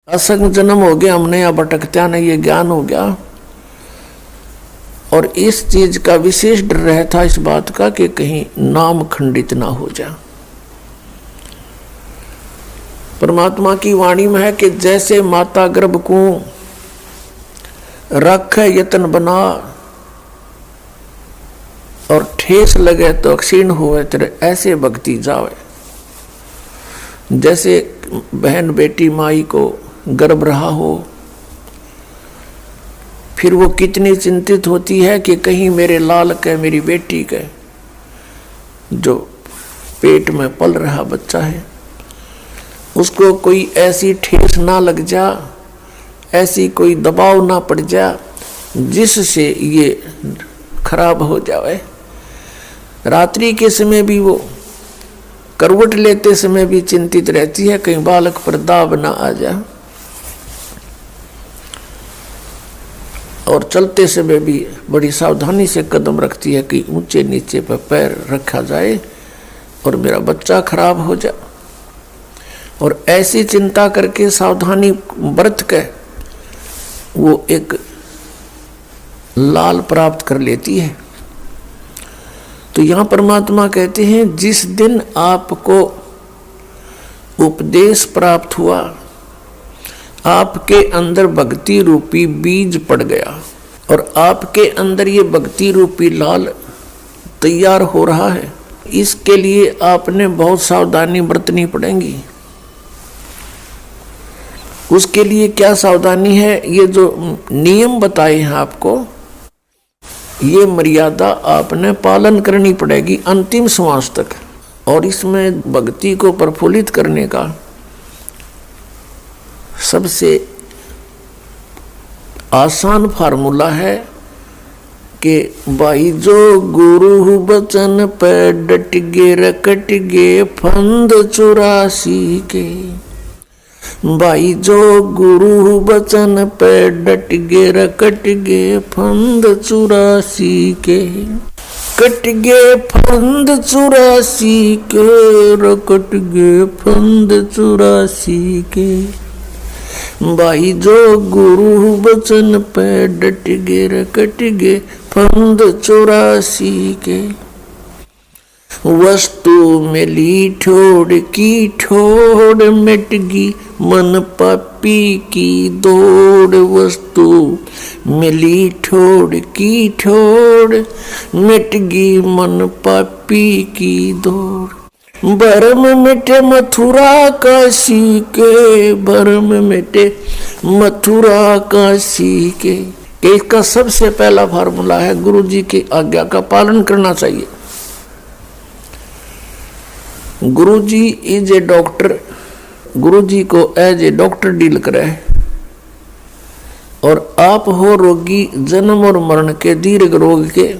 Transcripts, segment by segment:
असंग जन्म हो गया, हमने या भटकत्या नहीं, ये ज्ञान हो गया। और इस चीज का विशेष डर रहता इस बात का कि कहीं नाम खंडित ना हो जाए। परमात्मा की वाणी में है कि जैसे माता गर्भ को रख यतन बना और ठेस लगे तो क्षीण हुए तेरे, ऐसे भक्ति जावे। जैसे बहन बेटी माई को गर्भ रहा हो, फिर वो कितनी चिंतित होती है कि कहीं मेरे लाल के, मेरी बेटी के जो पेट में पल रहा बच्चा है, उसको कोई ऐसी ठेस ना लग जा, ऐसी कोई दबाव ना पड़ जा जिससे ये खराब हो जाए। रात्रि के समय भी वो करवट लेते समय भी चिंतित रहती है कहीं बालक पर दाब ना आ जाए, और चलते समय भी बड़ी सावधानी से कदम रखती है कि ऊंचे नीचे पर पैर रखा जाए और मेरा बच्चा खराब हो जाए। और ऐसी चिंता करके सावधानी बरत के वो एक लाल प्राप्त कर लेती है। तो यहाँ परमात्मा कहते हैं जिस दिन आपको उपदेश प्राप्त हुआ, आपके अंदर भक्ति रूपी बीज पड़ गया और आपके अंदर ये भक्ति रूपी लाल तैयार हो रहा है, इसके लिए आपने बहुत सावधानी बरतनी पड़ेगी। उसके लिए क्या सावधानी है? ये जो नियम बताए हैं आपको, ये मर्यादा आपने पालन करनी पड़ेगी अंतिम श्वास तक। और इसमें भक्ति को प्रफुल्लित करने का सबसे आसान फार्मूला है कि भाई जो गुरु बचन पे डट गे रकट गे फंद 84 के। भाई जो गुरु बचन पे डट गे रकट गे फंद 84 के। कट गे फंद 84 के, रकट गे फंद 84 के। भाई जो गुरु बचन पे डट गे रकट गे फंद 84 के। वस्तु मिली ठोड़ की ठोड़ मिटगी मन पापी की दौड़। वस्तु मिली ठोड़ की ठोड़ मिटगी मन पापी की दौड़। भरम मिटे मथुरा काशी के, भरम मिटे मथुरा काशी के। इसका सबसे पहला फार्मूला है गुरु जी की आज्ञा का पालन करना चाहिए। गुरु जी इज ए डॉक्टर, गुरु जी को एज ए डॉक्टर डील करे, और आप हो रोगी जन्म और मरण के, दीर्घ रोग के।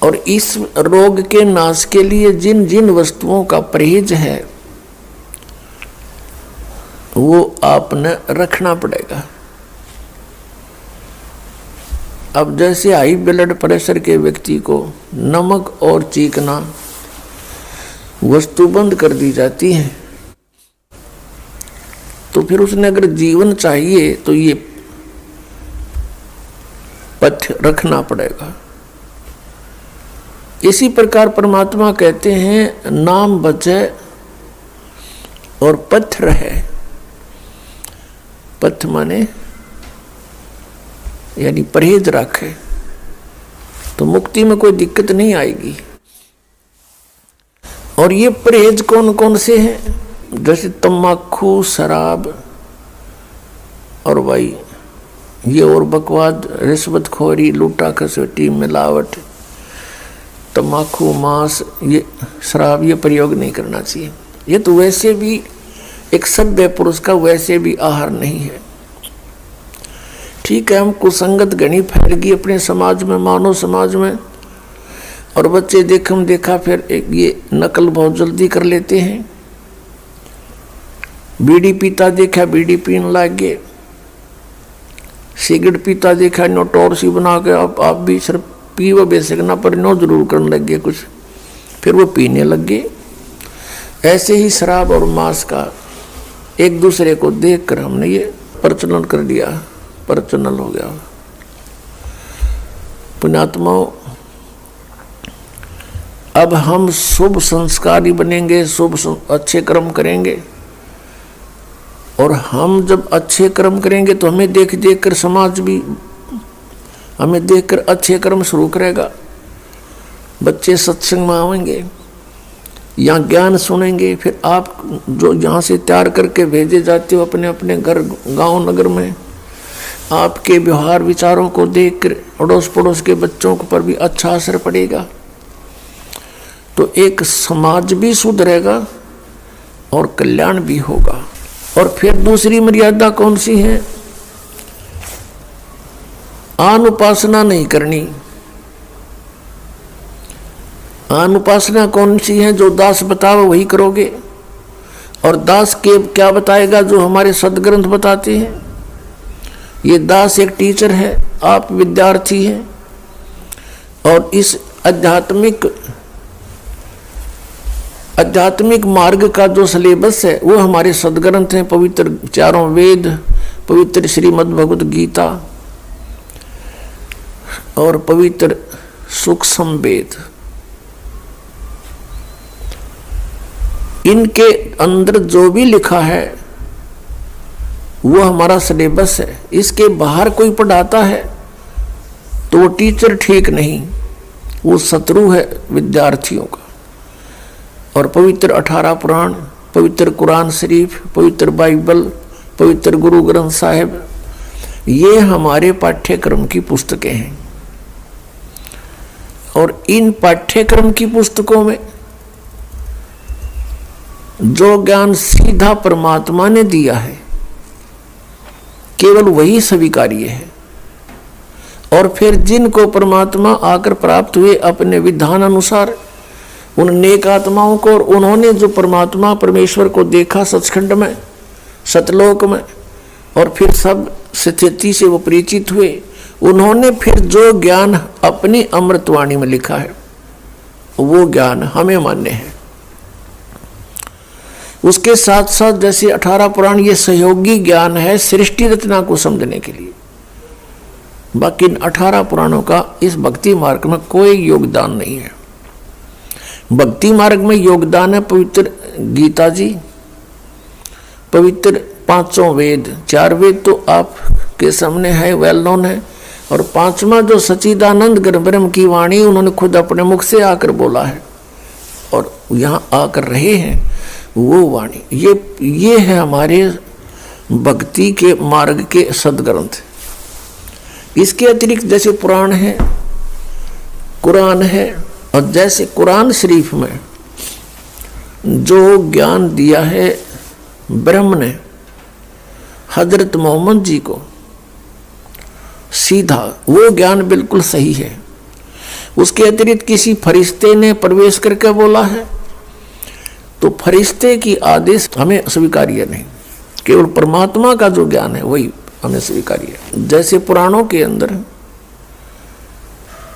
और इस रोग के नाश के लिए जिन जिन वस्तुओं का परहेज है वो आपने रखना पड़ेगा। अब जैसे हाई ब्लड प्रेशर के व्यक्ति को नमक और चीकना वस्तु बंद कर दी जाती है, तो फिर उसने अगर जीवन चाहिए तो ये पथ्य रखना पड़ेगा। इसी प्रकार परमात्मा कहते हैं नाम बचे और पथ्य रहे। पथ्य माने यानी परहेज रखे तो मुक्ति में कोई दिक्कत नहीं आएगी। और ये परहेज कौन कौन से हैं? जैसे तम्बाकू, शराब और भाई ये और बकवाद, रिश्वतखोरी, लूटा खसोटी, मिलावट, तम्बाकू, मांस, ये शराब, ये प्रयोग नहीं करना चाहिए। ये तो वैसे भी एक सभ्य पुरुष का वैसे भी आहार नहीं है। ठीक है, हम कुसंगत घनी फैल गई अपने समाज में, मानव समाज में, और बच्चे देखम देखा फिर ये नकल बहुत जल्दी कर लेते हैं। बीड़ी पीता देखा बीड़ी पीने लग गए, सिगरेट पीता देखा नो टोर सी बना के आप भी सिर्फ पीवा बेसिक ना पर नो जरूर करने लग गए कुछ, फिर वो पीने लग गए। ऐसे ही शराब और मांस का एक दूसरे को देखकर हमने ये प्रचलन कर दिया, प्रचलन हो गया। पुण्यात्माओं, अब हम शुभ संस्कारी बनेंगे, शुभ अच्छे कर्म करेंगे, और हम जब अच्छे कर्म करेंगे तो हमें देख देख कर समाज भी हमें देखकर अच्छे कर्म शुरू करेगा। बच्चे सत्संग में आएंगे, यहाँ ज्ञान सुनेंगे, फिर आप जो यहाँ से तैयार करके भेजे जाते हो अपने अपने घर गांव नगर में, आपके व्यवहार विचारों को देखकर अड़ोस पड़ोस के बच्चों पर भी अच्छा असर पड़ेगा, तो एक समाज भी सुधरेगा और कल्याण भी होगा। और फिर दूसरी मर्यादा कौन सी है? अनुपासना नहीं करनी। अनुपासना कौन सी है? जो दास बताओ वही करोगे, और दास के क्या बताएगा? जो हमारे सदग्रंथ बताते हैं। ये दास एक टीचर है, आप विद्यार्थी हैं, और इस आध्यात्मिक मार्ग का जो सिलेबस है वो हमारे सदग्रंथ हैं, पवित्र चारों वेद, पवित्र श्रीमद् भगवत गीता और पवित्र सूक्ष्म वेद। इनके अंदर जो भी लिखा है वो हमारा सिलेबस है। इसके बाहर कोई पढ़ाता है तो वो टीचर ठीक नहीं, वो शत्रु है विद्यार्थियों का। और पवित्र 18 पुराण, पवित्र कुरान शरीफ, पवित्र बाइबल, पवित्र गुरु ग्रंथ साहिब, ये हमारे पाठ्यक्रम की पुस्तकें हैं। और इन पाठ्यक्रम की पुस्तकों में जो ज्ञान सीधा परमात्मा ने दिया है केवल वही स्वीकार्य है। और फिर जिनको परमात्मा आकर प्राप्त हुए अपने विधान अनुसार, उन नेक आत्माओं को, और उन्होंने जो परमात्मा परमेश्वर को देखा सचखंड में, सतलोक में, और फिर सब स्थिति से वो परिचित हुए, उन्होंने फिर जो ज्ञान अपनी अमृतवाणी में लिखा है वो ज्ञान हमें मान्य है। उसके साथ साथ जैसे 18 पुराण ये सहयोगी ज्ञान है सृष्टि रचना को समझने के लिए, बाकी इन 18 पुराणों का इस भक्ति मार्ग में कोई योगदान नहीं है। भक्ति मार्ग में योगदान है पवित्र गीता जी, पवित्र 5 वेद, 4 वेद तो आपके सामने है, वेल नोन है, और 5वां जो सच्चिदानंद ब्रह्म की वाणी उन्होंने खुद अपने मुख से आकर बोला है और यहाँ आकर रहे हैं, वो वाणी ये है हमारे भक्ति के मार्ग के सदग्रंथ। इसके अतिरिक्त जैसे पुराण है, कुरान है, और जैसे कुरान शरीफ में जो ज्ञान दिया है ब्रह्म ने हजरत मोहम्मद जी को सीधा, वो ज्ञान बिल्कुल सही है। उसके अतिरिक्त किसी फरिश्ते ने प्रवेश करके बोला है तो फरिश्ते की आदेश हमें स्वीकार्य नहीं, केवल परमात्मा का जो ज्ञान है वही हमें स्वीकार्य है। जैसे पुराणों के अंदर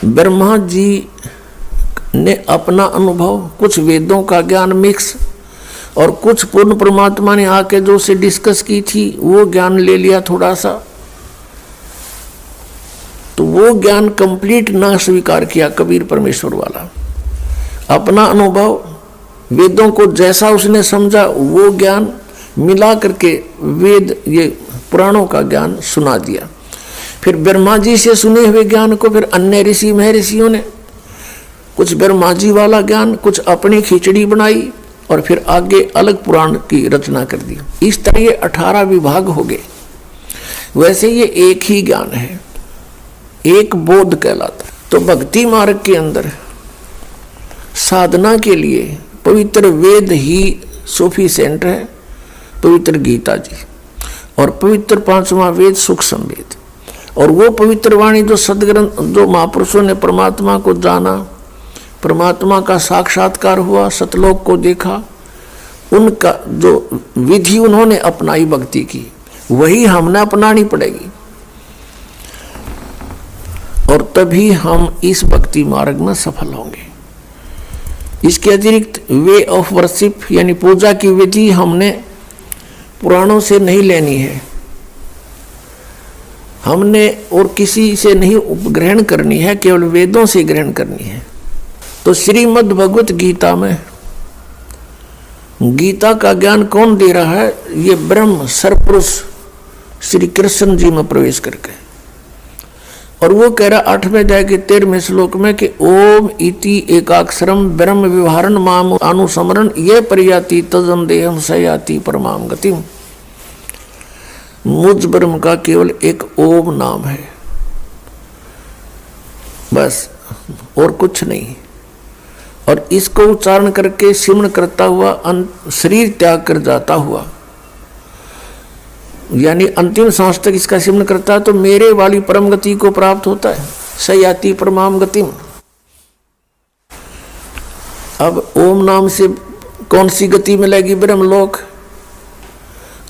ब्रह्मा जी ने अपना अनुभव, कुछ वेदों का ज्ञान मिक्स, और कुछ पूर्ण परमात्मा ने आके जो से डिस्कस की थी वो ज्ञान ले लिया थोड़ा सा, तो वो ज्ञान कंप्लीट ना स्वीकार किया कबीर परमेश्वर वाला। अपना अनुभव, वेदों को जैसा उसने समझा वो ज्ञान मिला करके वेद, ये पुराणों का ज्ञान सुना दिया। फिर ब्रह्मा जी से सुने हुए ज्ञान को फिर अन्य ऋषि महर्षियों ने कुछ ब्रह्मा जी वाला ज्ञान, कुछ अपनी खिचड़ी बनाई, और फिर आगे अलग पुराण की रचना कर दी। इस तरह ये 18 विभाग हो गए। वैसे ये एक ही ज्ञान है, एक बोध कहलाता है। तो भक्ति मार्ग के अंदर साधना के लिए पवित्र वेद ही सफिशिएंट है, पवित्र गीता जी, और पवित्र 5वां वेद सूक्ष्म वेद, और वो पवित्र वाणी जो सदग्रंथ, जो महापुरुषों ने परमात्मा को जाना, परमात्मा का साक्षात्कार हुआ, सतलोक को देखा, उनका जो विधि उन्होंने अपनाई भक्ति की, वही हमने अपनानी पड़ेगी, और तभी हम इस भक्ति मार्ग में सफल होंगे। इसके अतिरिक्त वे ऑफ वर्शिप यानी पूजा की विधि हमने पुराणों से नहीं लेनी है हमने, और किसी से नहीं ग्रहण करनी है, केवल वेदों से ग्रहण करनी है। तो श्रीमद् भगवत गीता में गीता का ज्ञान कौन दे रहा है? ये ब्रह्म सरपुरुष श्री कृष्ण जी में प्रवेश करके। और वो कह रहा 8वें अध्याय के 13वें श्लोक में कि ओम इति एकाक्षरम ब्रह्म विवहारण माम अनुस्मरण ये परियाति तजम देहम सयाति परमाम गतिम। मुझ ब्रह्म का केवल एक ओम नाम है, बस, और कुछ नहीं। और इसको उच्चारण करके सिमरण करता हुआ शरीर त्याग कर जाता हुआ, यानी अंतिम सांस तक इसका सिमरण करता है तो मेरे वाली परम गति को प्राप्त होता है, सयाति परमाम गतिम। अब ओम नाम से कौन सी गति मिलेगी? ब्रह्मलोक।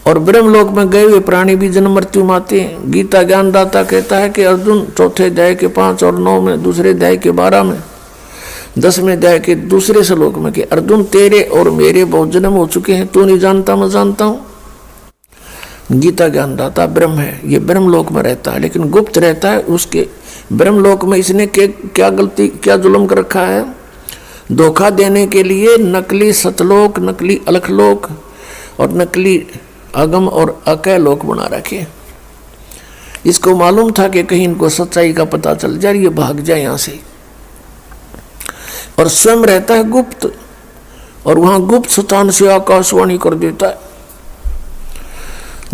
और ब्रह्मलोक में गए हुए प्राणी भी जन्म मृत्यु माते हैं। गीता ज्ञानदाता कहता है कि अर्जुन 4थे अध्याय के 5 और 9 में, दूसरे अध्याय के 12 में, 10वें अध्याय के दूसरे श्लोक में कि अर्जुन तेरे और मेरे बहुत जन्म हो चुके हैं, तू नहीं जानता मैं जानता हूं। गीता ज्ञानदाता ब्रह्म है, ये ब्रह्मलोक में रहता है, लेकिन गुप्त रहता है। उसके ब्रह्मलोक में इसने क्या गलती, क्या जुल्म कर रखा है? धोखा देने के लिए नकली सतलोक, नकली अलखलोक और नकली अगम और अकय लोक बना रखे। इसको मालूम था कि कहीं इनको सच्चाई का पता चल जाए, ये भाग जाए यहां से, और स्वयं रहता है गुप्त, और वहां गुप्त स्थान से आकाशवाणी कर देता है।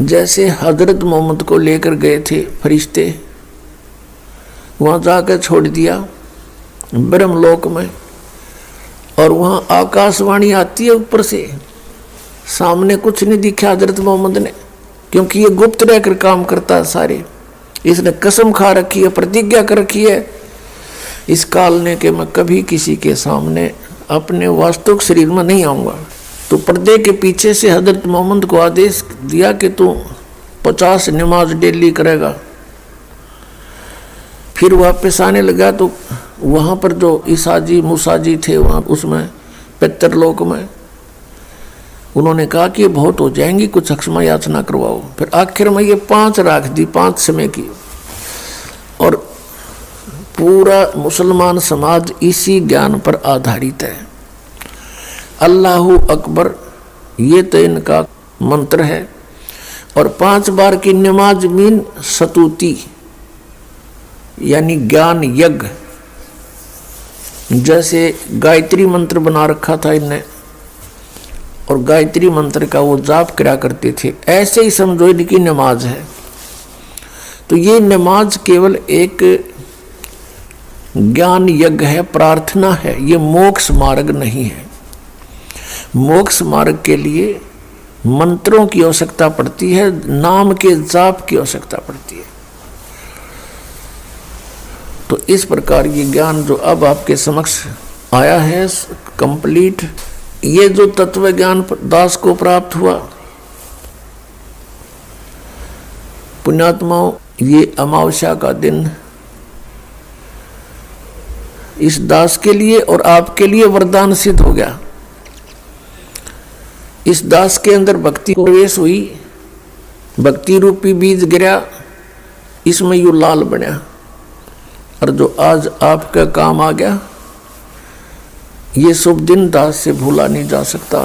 जैसे हजरत मोहम्मद को लेकर गए थे फरिश्ते, वहां जाकर छोड़ दिया ब्रह्मलोक में, और वहां आकाशवाणी आती है ऊपर से, सामने कुछ नहीं दिखा हजरत मोहम्मद ने, क्योंकि ये गुप्त रहकर काम करता है सारे। इसने कसम खा रखी है, प्रतिज्ञा कर रखी है इस काल ने कि मैं कभी किसी के सामने अपने वास्तविक शरीर में नहीं आऊंगा। तो पर्दे के पीछे से हजरत मोहम्मद को आदेश दिया कि तू 50 नमाज डेली करेगा। फिर वापस आने लगा तो वहां पर जो ईसाजी मूसाजी थे वहां उसमें पितरलोक में उन्होंने कहा कि ये बहुत हो जाएंगी, कुछ क्षमा याचना करवाओ। फिर आखिर में ये 5 राख दी, 5 समय की। और पूरा मुसलमान समाज इसी ज्ञान पर आधारित है। अल्लाहु अकबर ये तो इनका मंत्र है। और 5 बार की नमाज मीन सतुति, यानी ज्ञान यज्ञ। जैसे गायत्री मंत्र बना रखा था इनने, और गायत्री मंत्र का वो जाप करा करते थे, ऐसे ही समझो इनकी नमाज है। तो ये नमाज केवल एक ज्ञान यज्ञ है, प्रार्थना है, ये मोक्ष मार्ग नहीं है। मोक्ष मार्ग के लिए मंत्रों की आवश्यकता पड़ती है, नाम के जाप की आवश्यकता पड़ती है। तो इस प्रकार ये ज्ञान जो अब आपके समक्ष आया है कंप्लीट, ये जो तत्व ज्ञान दास को प्राप्त हुआ, पुण्यात्माओं, ये अमावस्या का दिन इस दास के लिए और आपके लिए वरदान सिद्ध हो गया। इस दास के अंदर भक्ति प्रवेश हुई, भक्ति रूपी बीज गिरा, इसमें यू लाल बना, और जो आज आपका काम आ गया, ये शुभ दिन दास से भूला नहीं जा सकता।